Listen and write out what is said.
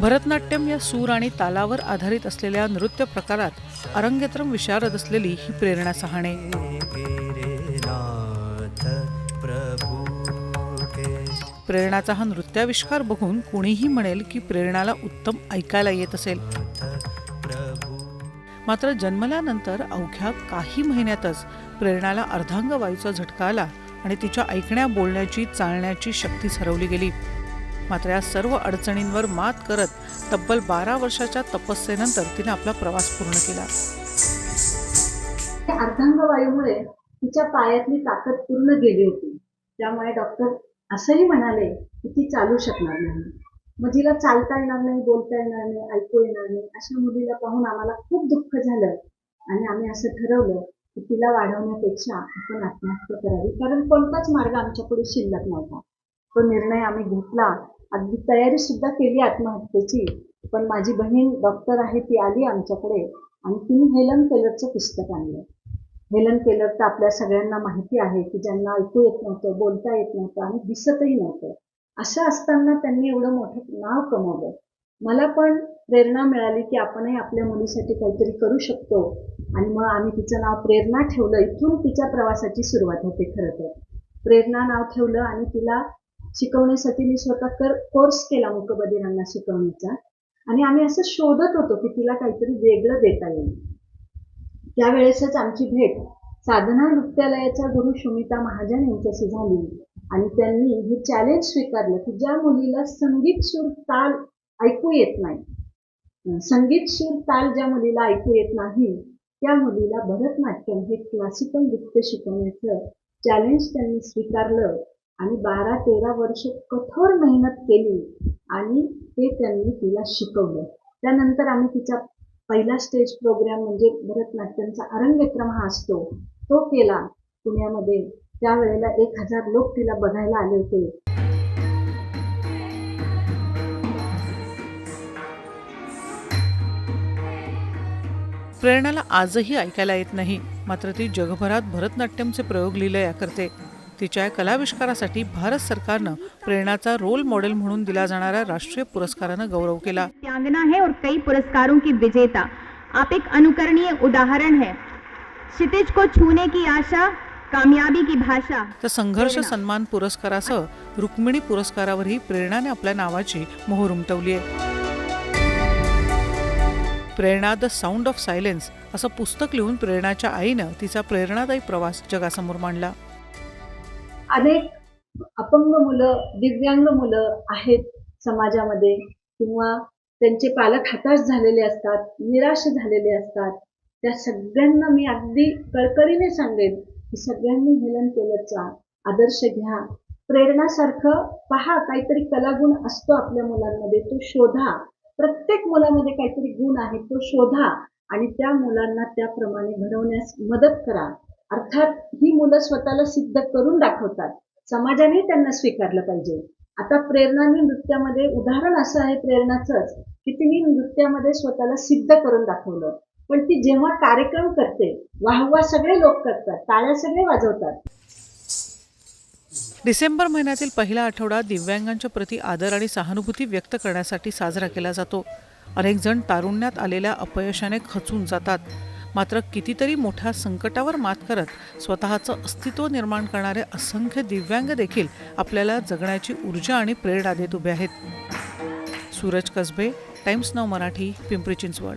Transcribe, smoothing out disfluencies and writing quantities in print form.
भरतनाट्यम या सूर आणि तालावर आधारित असलेल्या नृत्य प्रकारात अरंगेत्रम विशारद असलेली ही प्रेरणा सहाणे. प्रेरणाचा हा नृत्याविष्कार बघून कोणीही म्हणेल की प्रेरणाला उत्तम ऐकायला येत असेल. मात्र जन्मल्यानंतर अवघ्या काही महिन्यातच प्रेरणाला अर्धांगवायूचा झटका आला आणि तिच्या ऐकण्या, बोलण्याची, चालण्याची शक्तीच हरवली गेली. मात्र या सर्व अडचणींवर मात करत तब्बल 12 वर्षाच्या तपस्येनंतर तिने आपला प्रवास पूर्ण केला. अर्धांगवायूमुळे तिच्या पायातली ताकद पूर्ण गेली होती. त्यामुळे डॉक्टर असंही म्हणाले की ती चालू शकणार नाही. मग जिला चालता येणार नाही, बोलता येणार नाही, ऐकू येणार नाही, अशा मुलीला पाहून आम्हाला खूप दुःख झालं आणि आम्ही असं ठरवलं की तिला वाढवण्यापेक्षा आपण आत्महत्या करावी, कारण कोणताच मार्ग आमच्या पुढे शिल्लक नव्हता. तो निर्णय आम्ही घेतला. अगदी तयारी सुद्धा केली आत्महत्येची. पण माझी बहीण डॉक्टर आहे, ती आली आमच्याकडे आणि तिने हेलन केलरचं पुस्तक आणलं. हेलन केलर तर आपल्या सगळ्यांना माहिती आहे की ज्यांना ऐकू येत नव्हतं, बोलता येत नव्हतं आणि दिसतही नव्हतं. असं असताना त्यांनी एवढं मोठं नाव कमवलं. मला पण प्रेरणा मिळाली की आपणही आपल्या मुलीसाठी काहीतरी करू शकतो आणि मग आम्ही तिचं नाव प्रेरणा ठेवलं. इथून तिच्या प्रवासाची सुरुवात होते. खरं तर प्रेरणा नाव ठेवलं आणि तिला शिकवण्यासाठी मी स्वतः कोर्स केला मूकबधिरांना शिकवण्याचा. आणि आम्ही असं शोधत होतो की तिला काहीतरी वेगळं देता येईल. त्यावेळेसच आमची भेट साधना नृत्यालयाच्या गुरु सुमिता महाजन यांच्याशी झाली आणि त्यांनी हे चॅलेंज स्वीकारलं की ज्या मुलीला संगीत, सूर, ताल ऐकू येत नाही, संगीत, सूर, ताल ज्या मुलीला ऐकू येत नाही, त्या मुलीला भरतनाट्यम हे क्लासिकल नृत्य शिकवण्याचं चॅलेंज त्यांनी स्वीकारलं आणि 12-13 वर्ष कठोर मेहनत केली आणि ते त्यांनी तिला शिकवलं. त्यानंतर आम्ही तिचा पहिला स्टेज प्रोग्राम म्हणजे भरतनाट्यमचा अरंगेत्रम हा असतो, तो केला पुण्यामध्ये. त्यावेळेला 1000 लोक तिला बघायला आले होते. प्रेरणाला आजही ऐकायला येत नाही, मात्र ती जगभरात भरतनाट्यमचे प्रयोग लीलया करते. तिच्या कलाविष्कारासाठी भारत सरकारनं प्रेरणाचा रोल मॉडेल म्हणून दिला जाणाऱ्या राष्ट्रीय पुरस्कारानं गौरव केला. नृत्यांगना है और कई पुरस्कारों की विजेता. आप एक अनुकरणीय उदाहरण है. क्षितिज को छूने की आशा, कामयाबी की भाषा. तर संघर्ष सन्मान पुरस्कारासह रुक्मिणी पुरस्कारावरही प्रेरणाने आपल्या नावाची मोहर उमटवली आहे. प्रेरणा द साऊंड ऑफ सायलेन्स असं पुस्तक लिहून प्रेरणाच्या आईनं तिचा प्रेरणादायी प्रवास जगासमोर मांडला. अनेक अपंग मुलं, दिव्यांग मुलं आहेत समाजामध्ये किंवा त्यांचे पालक हताश झालेले असतात, निराश झालेले असतात. त्या सगळ्यांना मी अगदी कळकळीने सांगेन की सगळ्यांनी हेलन केलरचा आदर्श घ्या. प्रेरणासारखं पहा, काहीतरी कलागुण असतो आपल्या मुलांमध्ये, तो शोधा. प्रत्येक मुलामध्ये काहीतरी गुण आहे, तो शोधा आणि त्या मुलांना त्याप्रमाणे घडवण्यास मदत करा. अर्थात ही मुलं स्वतःला सिद्ध करून दाखवतात, समाजाने त्यांना स्वीकारलं पाहिजे. आता प्रेरणाने नृत्यामध्ये उदाहरण असं आहे प्रेरणाचंच की तिने नृत्यामध्ये स्वतःला सिद्ध करून दाखवलं. पण ती जेव्हा कार्यक्रम करते, वाहवा सगळे लोक करतात, टाळ्या सगळे वाजवतात. डिसेंबर महिन्यातील पहिला आठवडा दिव्यांगांच्या प्रति आदर आणि सहानुभूती व्यक्त करण्यासाठी साजरा केला जातो. अनेक जण तारुण्यात आलेल्या अपयशाने खचून जातात, मात्र कितीतरी मोठ्या संकटावर मात करत स्वतःचं अस्तित्व निर्माण करणारे असंख्य दिव्यांग देखील आपल्याला जगण्याची ऊर्जा आणि प्रेरणा देत उभे आहेत. सूरज कसबे, टाइम्स नाऊ मराठी, पिंपरी चिंचवड.